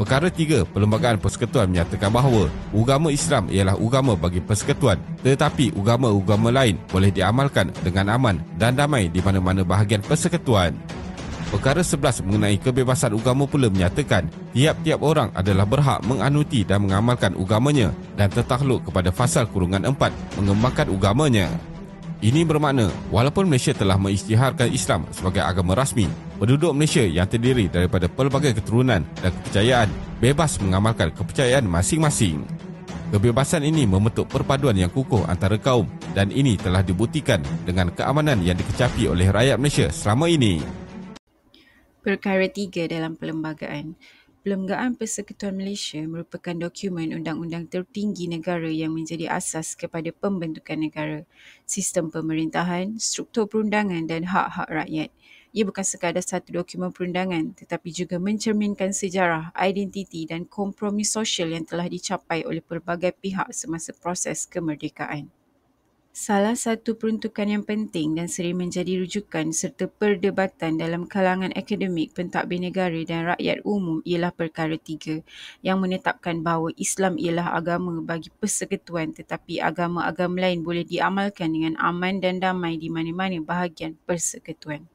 Perkara 3, Perlembagaan Persekutuan menyatakan bahawa agama Islam ialah agama bagi persekutuan, tetapi agama-agama lain boleh diamalkan dengan aman dan damai di mana-mana bahagian persekutuan. Perkara 11 mengenai kebebasan agama pula menyatakan tiap-tiap orang adalah berhak menganuti dan mengamalkan agamanya dan tertakluk kepada fasal kurungan 4 mengembangkan agamanya. Ini bermakna walaupun Malaysia telah mengisytiharkan Islam sebagai agama rasmi, penduduk Malaysia yang terdiri daripada pelbagai keturunan dan kepercayaan bebas mengamalkan kepercayaan masing-masing. Kebebasan ini membentuk perpaduan yang kukuh antara kaum dan ini telah dibuktikan dengan keamanan yang dikecapi oleh rakyat Malaysia selama ini. Perkara 3 dalam perlembagaan. Perlembagaan Persekutuan Malaysia merupakan dokumen undang-undang tertinggi negara yang menjadi asas kepada pembentukan negara, sistem pemerintahan, struktur perundangan dan hak-hak rakyat. Ia bukan sekadar satu dokumen perundangan tetapi juga mencerminkan sejarah, identiti dan kompromi sosial yang telah dicapai oleh pelbagai pihak semasa proses kemerdekaan. Salah satu peruntukan yang penting dan sering menjadi rujukan serta perdebatan dalam kalangan akademik, pentadbir negara dan rakyat umum ialah Perkara 3 yang menetapkan bahawa Islam ialah agama bagi persekutuan tetapi agama-agama lain boleh diamalkan dengan aman dan damai di mana-mana bahagian persekutuan.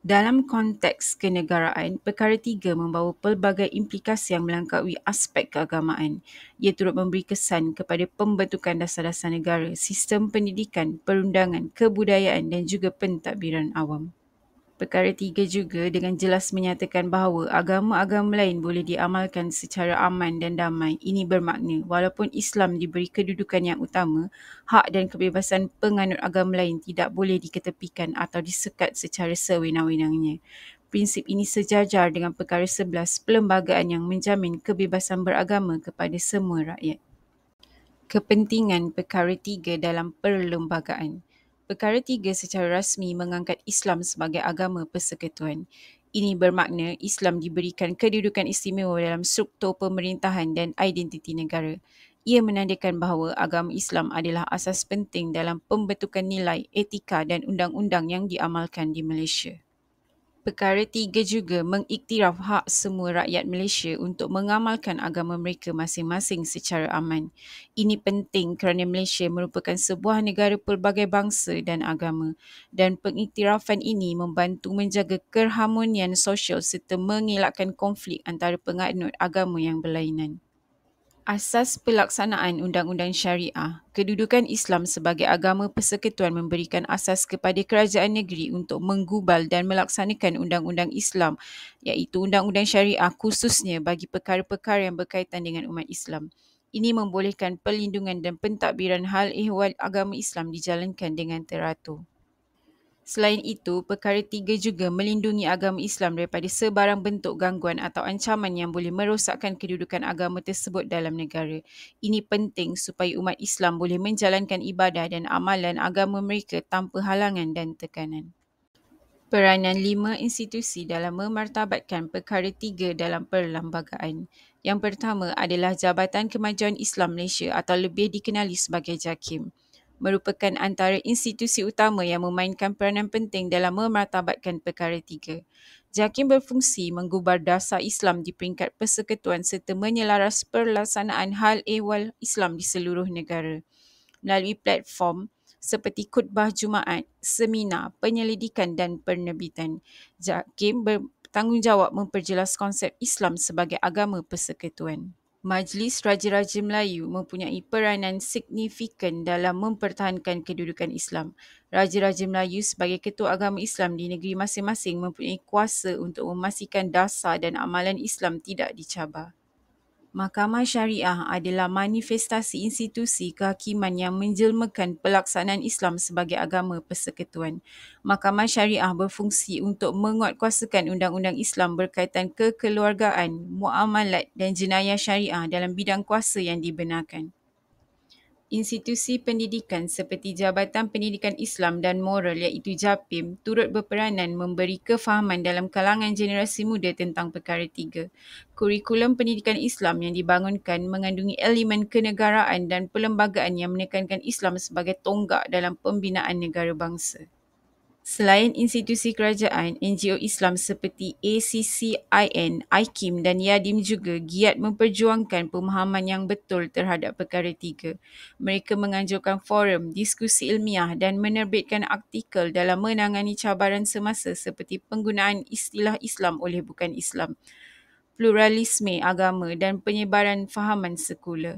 Dalam konteks kenegaraan, Perkara 3 membawa pelbagai implikasi yang melangkaui aspek keagamaan. Ia turut memberi kesan kepada pembentukan dasar-dasar negara, sistem pendidikan, perundangan, kebudayaan dan juga pentadbiran awam. Perkara 3 juga dengan jelas menyatakan bahawa agama-agama lain boleh diamalkan secara aman dan damai. Ini bermakna walaupun Islam diberi kedudukan yang utama, hak dan kebebasan penganut agama lain tidak boleh diketepikan atau disekat secara sewenang-wenangnya. Prinsip ini sejajar dengan Perkara 11 Perlembagaan yang menjamin kebebasan beragama kepada semua rakyat. Kepentingan Perkara 3 dalam perlembagaan. Perkara 3 secara rasmi mengangkat Islam sebagai agama persekutuan. Ini bermakna Islam diberikan kedudukan istimewa dalam struktur pemerintahan dan identiti negara. Ia menandakan bahawa agama Islam adalah asas penting dalam pembentukan nilai, etika dan undang-undang yang diamalkan di Malaysia. Perkara 3 juga mengiktiraf hak semua rakyat Malaysia untuk mengamalkan agama mereka masing-masing secara aman. Ini penting kerana Malaysia merupakan sebuah negara pelbagai bangsa dan agama dan pengiktirafan ini membantu menjaga keharmonian sosial serta mengelakkan konflik antara penganut agama yang berlainan. Asas pelaksanaan undang-undang syariah. Kedudukan Islam sebagai agama persekutuan memberikan asas kepada kerajaan negeri untuk menggubal dan melaksanakan undang-undang Islam iaitu undang-undang syariah khususnya bagi perkara-perkara yang berkaitan dengan umat Islam. Ini membolehkan perlindungan dan pentadbiran hal ehwal agama Islam dijalankan dengan teratur. Selain itu, Perkara 3 juga melindungi agama Islam daripada sebarang bentuk gangguan atau ancaman yang boleh merosakkan kedudukan agama tersebut dalam negara. Ini penting supaya umat Islam boleh menjalankan ibadah dan amalan agama mereka tanpa halangan dan tekanan. Peranan 5 institusi dalam memartabatkan Perkara 3 dalam perlembagaan. Yang pertama adalah Jabatan Kemajuan Islam Malaysia atau lebih dikenali sebagai JAKIM. Merupakan antara institusi utama yang memainkan peranan penting dalam memartabatkan Perkara 3. JAKIM berfungsi menggubar dasar Islam di peringkat persekutuan serta menyelaras pelaksanaan hal ehwal Islam di seluruh negara. Melalui platform seperti khutbah Jumaat, seminar, penyelidikan dan penerbitan, JAKIM bertanggungjawab memperjelas konsep Islam sebagai agama persekutuan. Majlis Raja-Raja Melayu mempunyai peranan signifikan dalam mempertahankan kedudukan Islam. Raja-Raja Melayu sebagai ketua agama Islam di negeri masing-masing mempunyai kuasa untuk memastikan dasar dan amalan Islam tidak dicabar. Mahkamah Syariah adalah manifestasi institusi kehakiman yang menjelmakan pelaksanaan Islam sebagai agama persekutuan. Mahkamah Syariah berfungsi untuk menguatkuasakan undang-undang Islam berkaitan kekeluargaan, muamalat dan jenayah syariah dalam bidang kuasa yang dibenarkan. Institusi pendidikan seperti Jabatan Pendidikan Islam dan Moral iaitu JAPIM turut berperanan memberi kefahaman dalam kalangan generasi muda tentang Perkara 3. Kurikulum pendidikan Islam yang dibangunkan mengandungi elemen kenegaraan dan perlembagaan yang menekankan Islam sebagai tonggak dalam pembinaan negara bangsa. Selain institusi kerajaan, NGO Islam seperti ACCIN, IKIM dan Yadim juga giat memperjuangkan pemahaman yang betul terhadap perkara tiga. Mereka menganjurkan forum, diskusi ilmiah dan menerbitkan artikel dalam menangani cabaran semasa seperti penggunaan istilah Islam oleh bukan Islam, pluralisme agama dan penyebaran fahaman sekular.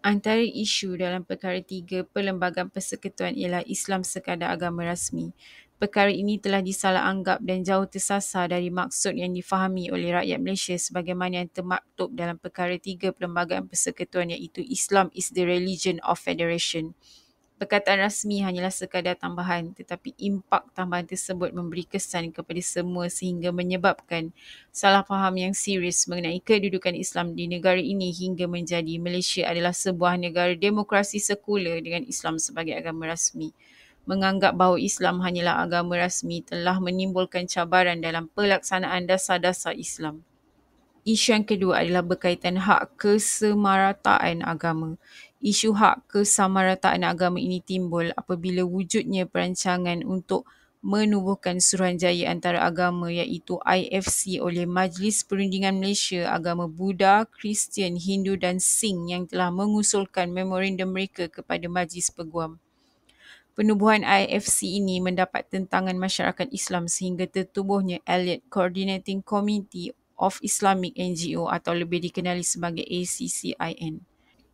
Antara isu dalam perkara tiga Perlembagaan Persekutuan ialah Islam sekadar agama rasmi. Perkara ini telah disalah anggap dan jauh tersasar dari maksud yang difahami oleh rakyat Malaysia sebagaimana yang termaktub dalam perkara tiga Perlembagaan Persekutuan iaitu Islam is the religion of federation. Perkataan rasmi hanyalah sekadar tambahan tetapi impak tambahan tersebut memberi kesan kepada semua sehingga menyebabkan salah faham yang serius mengenai kedudukan Islam di negara ini hingga menjadi Malaysia adalah sebuah negara demokrasi sekular dengan Islam sebagai agama rasmi. Menganggap bahawa Islam hanyalah agama rasmi telah menimbulkan cabaran dalam pelaksanaan dasar-dasar Islam. Isu yang kedua adalah berkaitan hak kesamarataan agama. Isu hak kesamarataan agama ini timbul apabila wujudnya perancangan untuk menubuhkan Suruhanjaya Antara Agama iaitu IFC oleh Majlis Perundingan Malaysia Agama Buddha, Kristian, Hindu dan Sikh yang telah mengusulkan memorandum mereka kepada Majlis Peguam. Penubuhan IFC ini mendapat tentangan masyarakat Islam sehingga tertubuhnya Elite Coordinating Committee of Islamic NGO atau lebih dikenali sebagai ACCIN.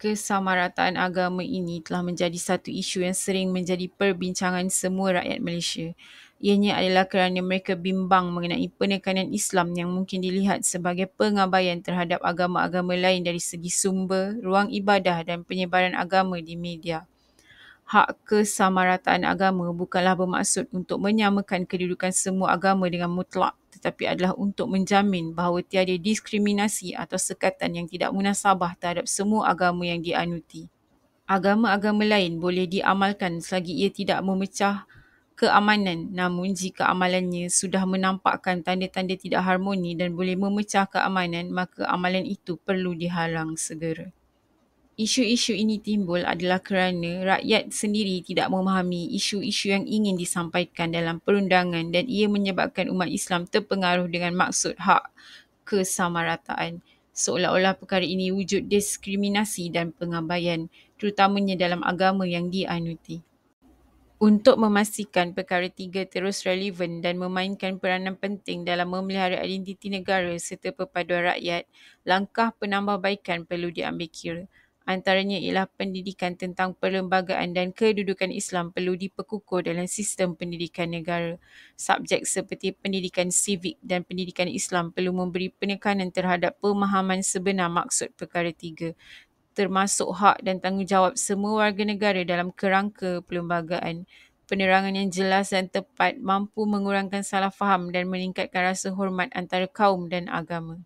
Kesamarataan agama ini telah menjadi satu isu yang sering menjadi perbincangan semua rakyat Malaysia. Ianya adalah kerana mereka bimbang mengenai penekanan Islam yang mungkin dilihat sebagai pengabaian terhadap agama-agama lain dari segi sumber, ruang ibadah dan penyebaran agama di media. Hak kesamarataan agama bukanlah bermaksud untuk menyamakan kedudukan semua agama dengan mutlak, tetapi adalah untuk menjamin bahawa tiada diskriminasi atau sekatan yang tidak munasabah terhadap semua agama yang dianuti. Agama-agama lain boleh diamalkan selagi ia tidak memecah keamanan, namun jika amalannya sudah menampakkan tanda-tanda tidak harmoni dan boleh memecah keamanan, maka amalan itu perlu dihalang segera. Isu-isu ini timbul adalah kerana rakyat sendiri tidak memahami isu-isu yang ingin disampaikan dalam perundangan dan ia menyebabkan umat Islam terpengaruh dengan maksud hak kesamarataan. Seolah-olah perkara ini wujud diskriminasi dan pengabaian, terutamanya dalam agama yang dianuti. Untuk memastikan perkara tiga terus relevan dan memainkan peranan penting dalam memelihara identiti negara serta perpaduan rakyat, langkah penambahbaikan perlu diambil kira. Antaranya ialah pendidikan tentang perlembagaan dan kedudukan Islam perlu diperkukuh dalam sistem pendidikan negara. Subjek seperti pendidikan sivik dan pendidikan Islam perlu memberi penekanan terhadap pemahaman sebenar maksud perkara tiga, termasuk hak dan tanggungjawab semua warga negara dalam kerangka perlembagaan. Penerangan yang jelas dan tepat mampu mengurangkan salah faham dan meningkatkan rasa hormat antara kaum dan agama.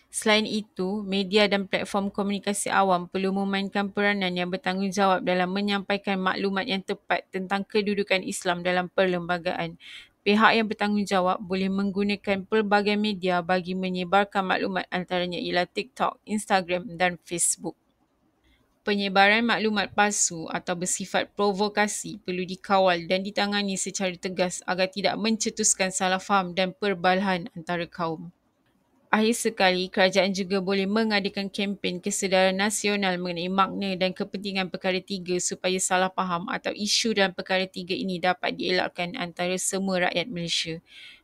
Selain itu, media dan platform komunikasi awam perlu memainkan peranan yang bertanggungjawab dalam menyampaikan maklumat yang tepat tentang kedudukan Islam dalam perlembagaan. Pihak yang bertanggungjawab boleh menggunakan pelbagai media bagi menyebarkan maklumat antaranya ialah TikTok, Instagram dan Facebook. Penyebaran maklumat palsu atau bersifat provokasi perlu dikawal dan ditangani secara tegas agar tidak mencetuskan salah faham dan perbalahan antara kaum. Akhir sekali, kerajaan juga boleh mengadakan kempen kesedaran nasional mengenai makna dan kepentingan perkara tiga supaya salah faham atau isu dalam perkara tiga ini dapat dielakkan antara semua rakyat Malaysia.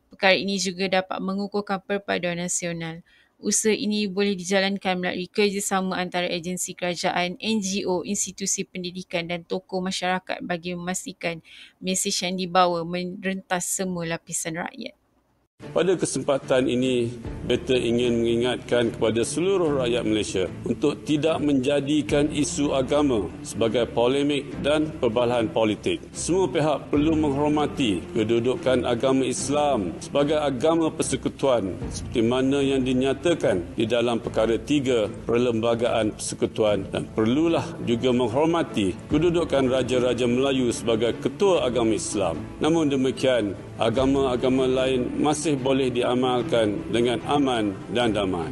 Perkara ini juga dapat mengukuhkan perpaduan nasional. Usaha ini boleh dijalankan melalui kerjasama antara agensi kerajaan, NGO, institusi pendidikan dan tokoh masyarakat bagi memastikan mesej yang dibawa merentas semua lapisan rakyat. Pada kesempatan ini, beta ingin mengingatkan kepada seluruh rakyat Malaysia untuk tidak menjadikan isu agama sebagai polemik dan perbalahan politik. Semua pihak perlu menghormati kedudukan agama Islam sebagai agama persekutuan seperti mana yang dinyatakan di dalam perkara 3 Perlembagaan Persekutuan dan perlulah juga menghormati kedudukan Raja-Raja Melayu sebagai ketua agama Islam. Namun demikian, agama-agama lain masih boleh diamalkan dengan aman dan damai.